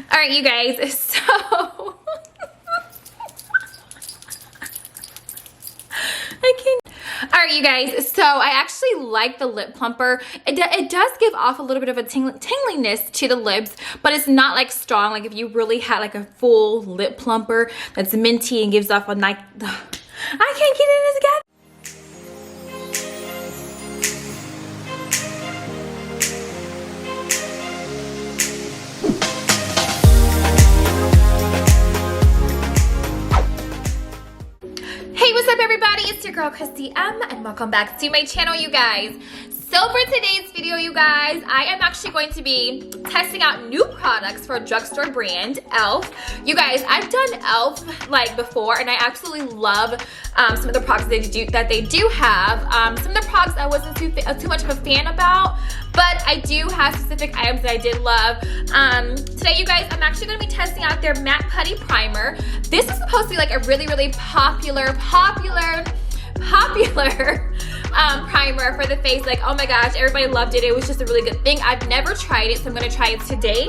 All right, you guys, so I can't. All right, you guys, so I actually like the lip plumper. It does give off a little bit of a tingliness to the lips, but it's not like strong. Like if you really had like a full lip plumper that's minty and gives off a nice, I can't get it together. Hey, what's up everybody? It's your girl Christy M and welcome back to my channel, you guys. So for today's video, you guys, I am actually going to be testing out new products for a drugstore brand, e.l.f. You guys, I've done e.l.f. like before and I absolutely love some of the products that they do have. Some of the products I wasn't too much of a fan about, but I do have specific items that I did love. Today, you guys, I'm actually going to be testing out their Matte Putty Primer. This is supposed to be like a really, really popular primer for the face. Like, oh my gosh, everybody loved it. It was just a really good thing. I've never tried it, so I'm going to try it today.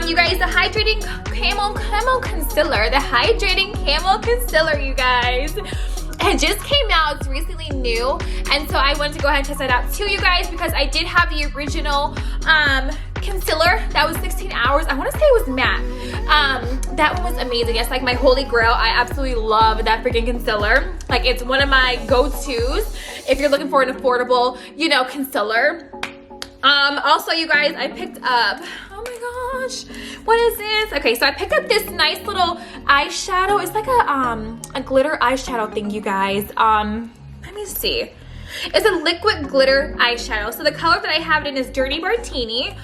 You guys, the Hydrating Camo Concealer. The Hydrating Camo Concealer, you guys. It just came out. It's recently new, and so I wanted to go ahead and test that out too, you guys, because I did have the original concealer that was 16 hours. I want to say it was matte. That one was amazing. It's like my holy grail. I absolutely love that freaking concealer. Like, it's one of my go-tos if you're looking for an affordable, you know, concealer. Also, you guys, I picked up, oh my gosh, what is this? Okay, so I picked up this nice little eyeshadow. It's like a glitter eyeshadow thing, you guys. Let me see. It's a liquid glitter eyeshadow. So the color that I have it in is Dirty Martini.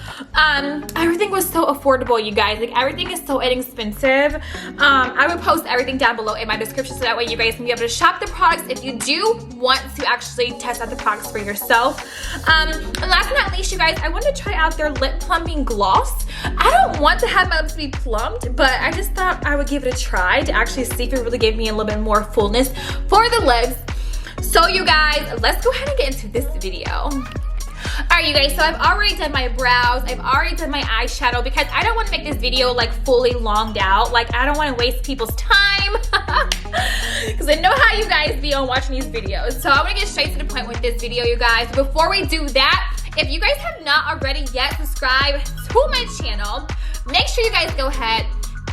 Everything was so affordable, you guys. Like, everything is so inexpensive. I would post everything down below in my description so that way you guys can be able to shop the products if you do want to actually test out the products for yourself. And last but not least, you guys, I wanted to try out their lip plumping gloss. I don't want to have my lips be plumped, but I just thought I would give it a try to actually see if it really gave me a little bit more fullness for the lips. So you guys, let's go ahead and get into this video. Alright, you guys, so I've already done my brows, I've already done my eyeshadow because I don't want to make this video like fully longed out. Like, I don't want to waste people's time because I know how you guys be on watching these videos. So I'm going to get straight to the point with this video, you guys. Before we do that, if you guys have not already yet subscribed to my channel, make sure you guys go ahead.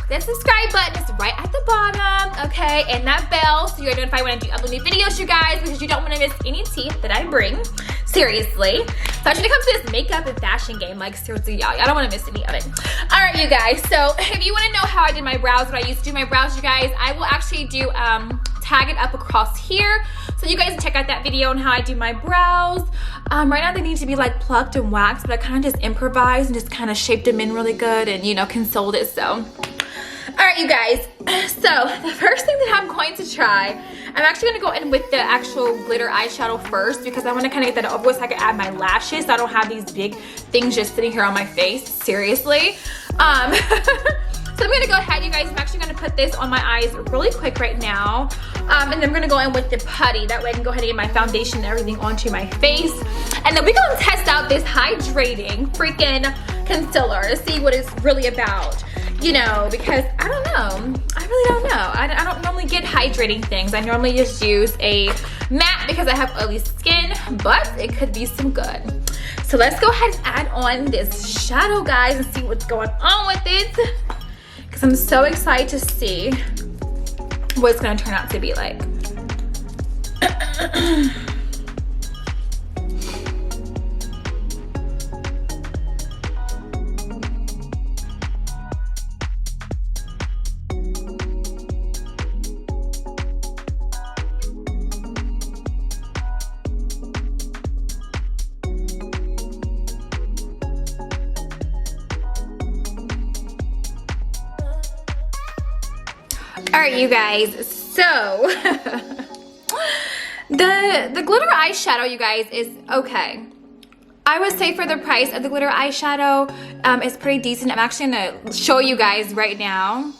That subscribe button is right at the bottom, okay? And that bell so you're notified when I do upload new videos, you guys, because you don't want to miss any tea that I bring. Seriously. Especially when it comes to this makeup and fashion game. Like, seriously, y'all, I don't want to miss any of it. Alright, you guys. So, if you want to know how I did my brows, what I used to do my brows, you guys, I will actually do, tag it up across here. So, you guys can check out that video on how I do my brows. Right now, they need to be, like, plucked and waxed, but I kind of just improvised and just kind of shaped them in really good and, you know, concealed it, so... Alright, you guys, so the first thing that I'm going to try, I'm actually going to go in with the actual glitter eyeshadow first because I want to kind of get that over with so I can add my lashes so I don't have these big things just sitting here on my face, seriously. So I'm going to go ahead, you guys, I'm actually going to put this on my eyes really quick right now. And then I'm going to go in with the putty, that way I can go ahead and get my foundation and everything onto my face. And then we're going to test out this hydrating freaking concealer, see what it's really about. You know, because I don't know. I really don't know. I don't normally get hydrating things. I normally just use a matte because I have oily skin, but it could be some good. So let's go ahead and add on this shadow, guys, and see what's going on with it. Because I'm so excited to see what it's going to turn out to be like. Alright, you guys, so the glitter eyeshadow, you guys, is okay. I would say for the price of the glitter eyeshadow, it's pretty decent. I'm actually going to show you guys right now.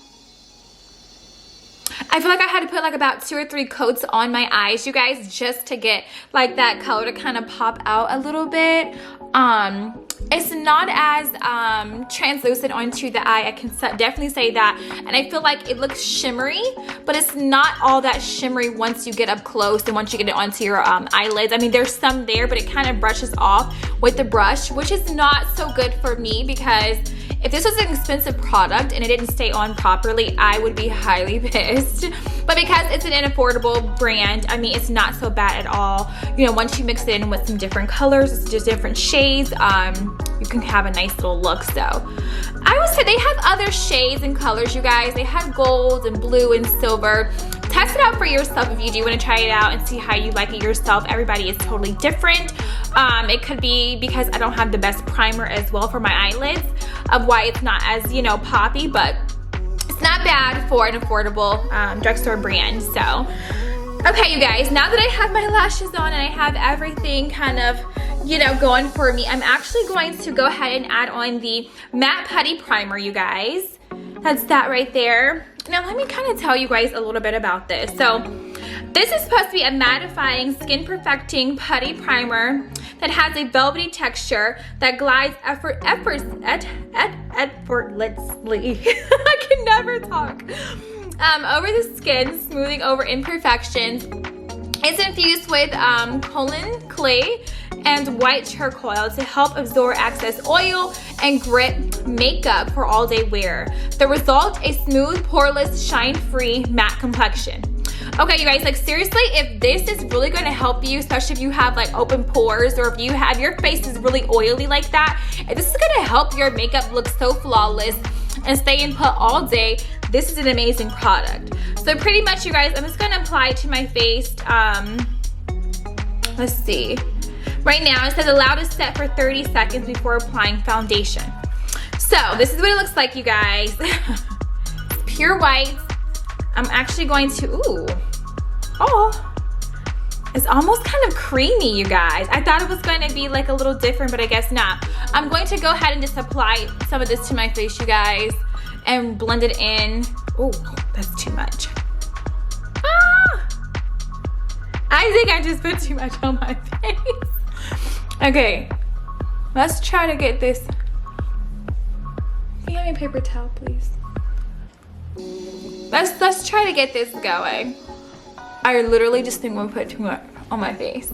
I feel like I had to put like about 2 or 3 coats on my eyes, you guys, just to get like that color to kind of pop out a little bit. it's not as translucent onto the eye. I can definitely say that. And I feel like it looks shimmery, but it's not all that shimmery once you get up close and once you get it onto your eyelids. I mean, there's some there, but it kind of brushes off with the brush, which is not so good for me, because if this was an expensive product and it didn't stay on properly, I would be highly pissed. But because it's an affordable brand, I mean, it's not so bad at all. You know, once you mix it in with some different colors, it's just different shades, you can have a nice little look. So I would say they have other shades and colors, you guys. They have gold and blue and silver. Test it out for yourself if you do want to try it out and see how you like it yourself. Everybody is totally different. It could be because I don't have the best primer as well for my eyelids, of why it's not as, you know, poppy, but it's not bad for an affordable drugstore brand. So, okay, you guys, now that I have my lashes on and I have everything kind of, you know, going for me, I'm actually going to go ahead and add on the Matte Putty Primer, you guys. That's that right there. Now, let me kind of tell you guys a little bit about this. So, this is supposed to be a mattifying, skin perfecting putty primer that has a velvety texture that glides effortlessly. I can never talk. Over the skin, smoothing over imperfections. It's infused with kaolin clay and white charcoal to help absorb excess oil and grip makeup for all-day wear. The result, a smooth, poreless, shine-free matte complexion. Okay, you guys, like seriously, if this is really going to help you, especially if you have like open pores, or if you have your face is really oily like that, if this is going to help your makeup look so flawless and stay in put all day, this is an amazing product. So pretty much, you guys, I'm just going to apply it to my face. Let's see. Right now, it says allow to set for 30 seconds before applying foundation. So this is what it looks like, you guys. It's pure white. I'm actually going to, it's almost kind of creamy, you guys. I thought it was going to be like a little different, but I guess not. I'm going to go ahead and just apply some of this to my face, you guys, and blend it in. Oh, that's too much. I think I just put too much on my face. Okay, let's try to get this. Can you have me a paper towel, please? Let's try to get this going. I literally just think I'm gonna put too much on my face.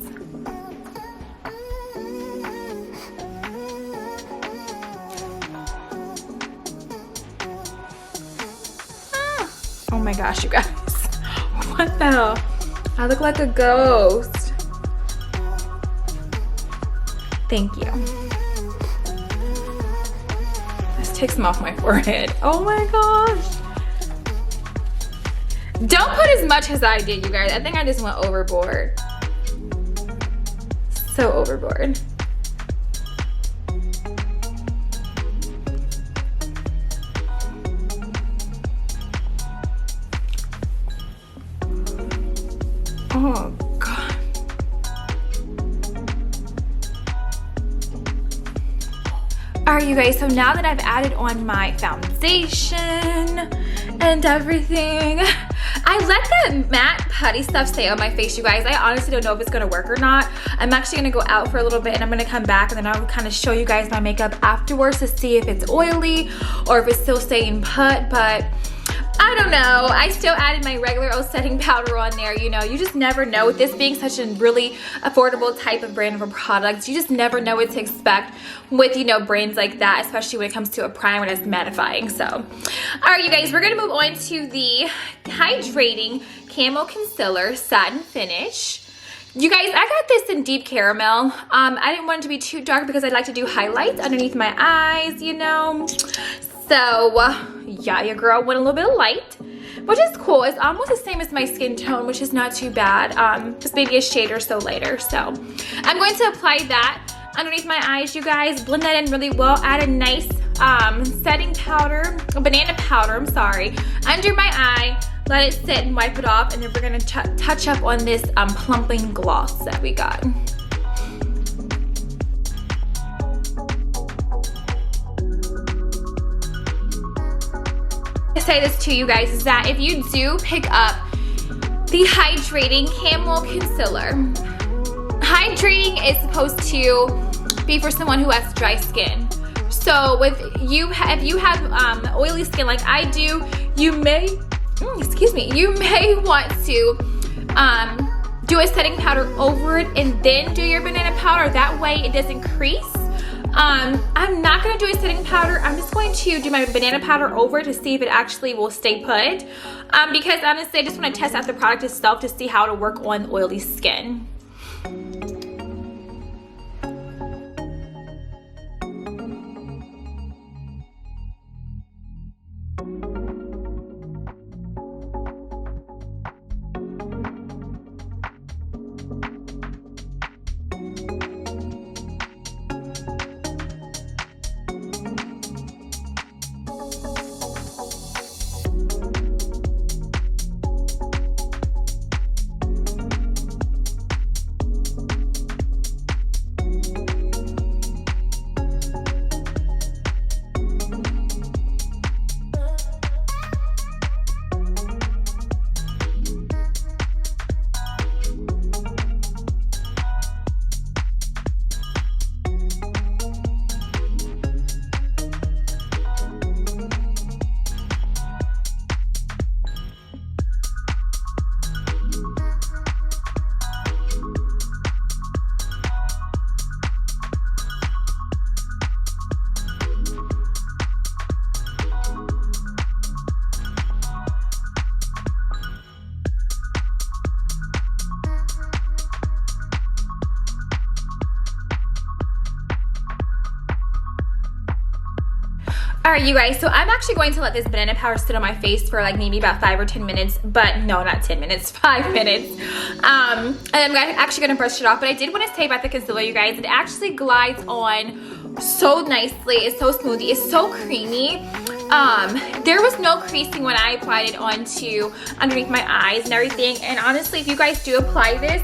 Oh my gosh, you guys. What the hell? I look like a ghost. Thank you. Let's take some off my forehead. Oh my gosh. Don't put as much as I did, you guys. I think I just went overboard. So overboard. Oh God. Alright, you guys, so now that I've added on my foundation and everything, I let the matte putty stuff stay on my face, you guys. I honestly don't know if it's gonna work or not. I'm actually gonna go out for a little bit and I'm gonna come back and then I'll kind of show you guys my makeup afterwards to see if it's oily or if it's still staying put, but I don't know. I still added my regular old setting powder on there. You know, you just never know. With this being such a really affordable type of brand of a product, you just never know what to expect with, you know, brands like that, especially when it comes to a primer that's mattifying. So, all right, you guys, we're going to move on to the Hydrating Camo Concealer Satin Finish. You guys, I got this in deep caramel. I didn't want it to be too dark because I'd like to do highlights underneath my eyes, you know. So, yeah, your girl went a little bit light, which is cool. It's almost the same as my skin tone, which is not too bad. Just maybe a shade or so lighter. So, I'm going to apply that underneath my eyes, you guys. Blend that in really well. Add a nice setting powder, banana powder, I'm sorry, under my eye. Let it sit and wipe it off. And then we're going to touch up on this plumping gloss that we got. Say this to you guys is that if you do pick up the Hydrating Camo Concealer, hydrating is supposed to be for someone who has dry skin. So if you have oily skin like I do, you may, you may want to do a setting powder over it and then do your banana powder. That way it doesn't crease. I'm not going to do a setting powder. I'm just going to do my banana powder over to see if it actually will stay put. Because honestly, I just want to test out the product itself to see how it'll work on oily skin. All right, you guys, so I'm actually going to let this banana powder sit on my face for like maybe about 5 or 10 minutes, but no, not 10 minutes, 5 minutes. And I'm actually gonna brush it off, but I did want to say about the concealer, you guys, it actually glides on so nicely. It's so smoothie, it's so creamy. There was no creasing when I applied it onto underneath my eyes and everything. And honestly, if you guys do apply this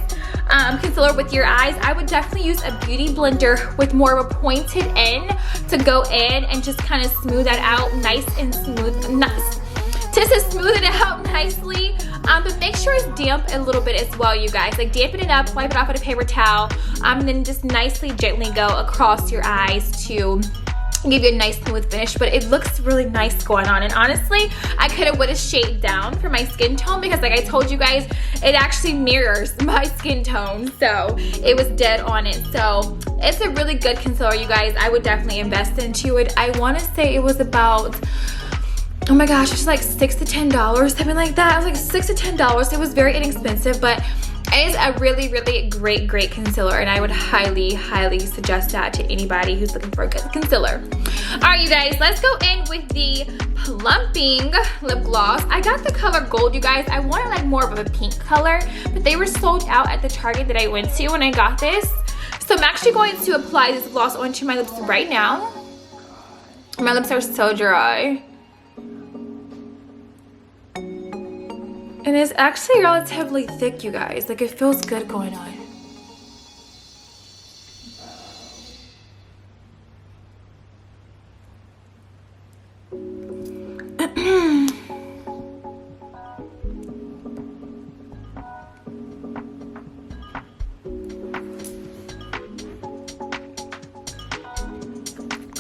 concealer with your eyes, I would definitely use a beauty blender with more of a pointed end to go in and just kind of smooth that out nice and smooth, nice. Just to smooth it out nicely. But make sure it's damp a little bit as well, you guys. Like dampen it up, wipe it off with a paper towel, and then just nicely, gently go across your eyes to give you a nice smooth finish. But it looks really nice going on, and honestly I could have would have shaded down for my skin tone because like I told you guys, it actually mirrors my skin tone, so it was dead on it. So it's a really good concealer, you guys. I would definitely invest into it. I want to say it was about, oh my gosh, it's like $6 to $10, something like that. It was like $6 to $10. It was very inexpensive, but it is a really, really great concealer, and I would highly suggest that to anybody who's looking for a good concealer. All right, you guys, let's go in with the Plumping lip gloss. I got the color gold, you guys. I wanted like more of a pink color, but they were sold out at the Target that I went to when I got this. So I'm actually going to apply this gloss onto my lips right now. My lips are so dry. And it's actually relatively thick, you guys. Like, it feels good going on.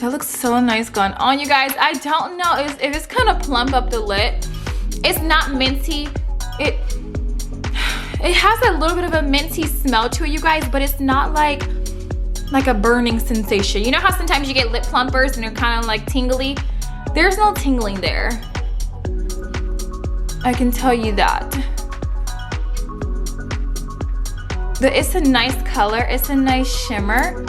That looks so nice going on, you guys. I don't know if it's kind of plump up the lip. It's not minty. It has a little bit of a minty smell to it, you guys, but it's not like a burning sensation. You know how sometimes you get lip plumpers and they're kind of like tingly? There's no tingling there. I can tell you that. But it's a nice color. It's a nice shimmer.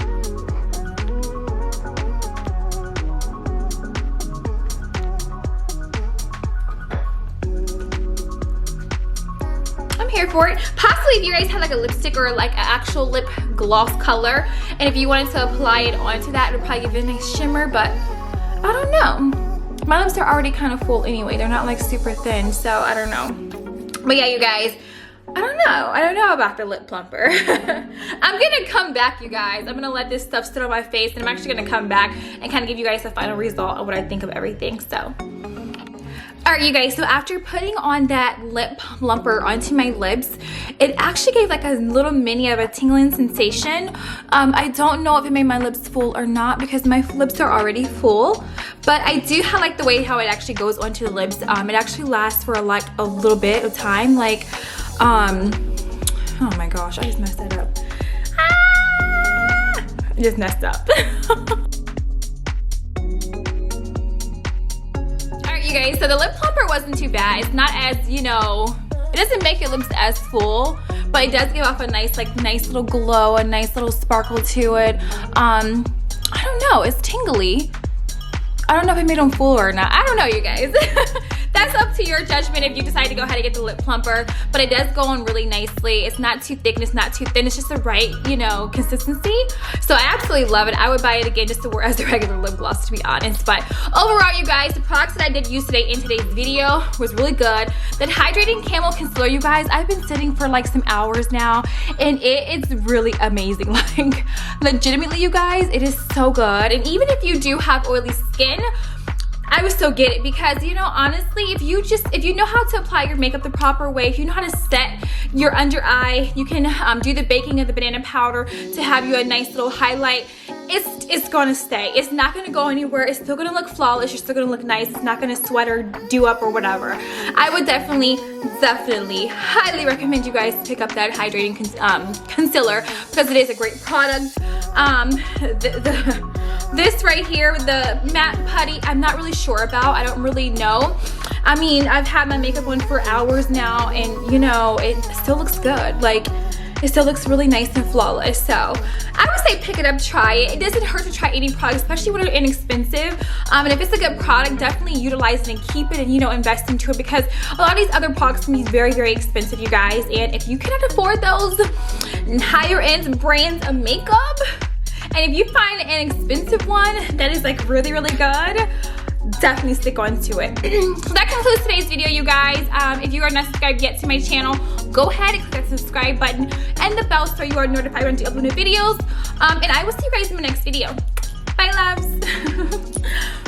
Here for it. Possibly if you guys had like a lipstick or like an actual lip gloss color, and if you wanted to apply it onto that, it would probably give it a nice shimmer, but I don't know. My lips are already kind of full anyway. They're not like super thin, so I don't know. But yeah, you guys, I don't know about the lip plumper. I'm gonna come back, you guys. I'm gonna let this stuff sit on my face, and I'm actually gonna come back and kind of give you guys the final result of what I think of everything. So Alright you guys, so after putting on that lip plumper onto my lips, it actually gave like a little mini of a tingling sensation. I don't know if it made my lips full or not because my lips are already full, but I do like the way how it actually goes onto the lips. It actually lasts for like a little bit of time, like oh my gosh, I just messed that up. I just messed up. You guys, so the lip plumper wasn't too bad. It's not as, you know, it doesn't make your lips as full, but it does give off a nice little glow, a nice little sparkle to it. I don't know, it's tingly. I don't know if it made them full or not. I don't know, you guys. That's up to your judgment if you decide to go ahead and get the lip plumper, but it does go on really nicely. It's not too thick and it's not too thin. It's just the right, you know, consistency. So I absolutely love it. I would buy it again just to wear as a regular lip gloss, to be honest. But overall, you guys, the products that I did use today in today's video was really good. That hydrating camo concealer, you guys, I've been sitting for like some hours now, and it is really amazing. Like, legitimately, you guys, it is so good. And even if you do have oily skin, I would still get it because, you know, honestly, if you know how to apply your makeup the proper way, if you know how to set your under eye, you can do the baking of the banana powder to have you a nice little highlight. It's gonna stay. It's not gonna go anywhere. It's still gonna look flawless. You're still gonna look nice. It's not gonna sweat or do up or whatever. I would definitely highly recommend you guys pick up that hydrating concealer because it is a great product. This right here, the matte putty, I'm not really sure about. I don't really know. I mean, I've had my makeup on for hours now, and you know, it still looks good. Like, it still looks really nice and flawless. So I would say pick it up, try it. It doesn't hurt to try any product, especially when they're inexpensive. And if it's a good product, definitely utilize it and keep it and, you know, invest into it, because a lot of these other products can be very, very expensive, you guys. And if you cannot afford those higher end brands of makeup, and if you find an expensive one that is like really, really good, definitely stick on to it. So that concludes today's video, you guys. If you are not subscribed yet to my channel, go ahead and click that subscribe button and the bell so you are notified when I upload new videos. And I will see you guys in my next video. Bye, loves.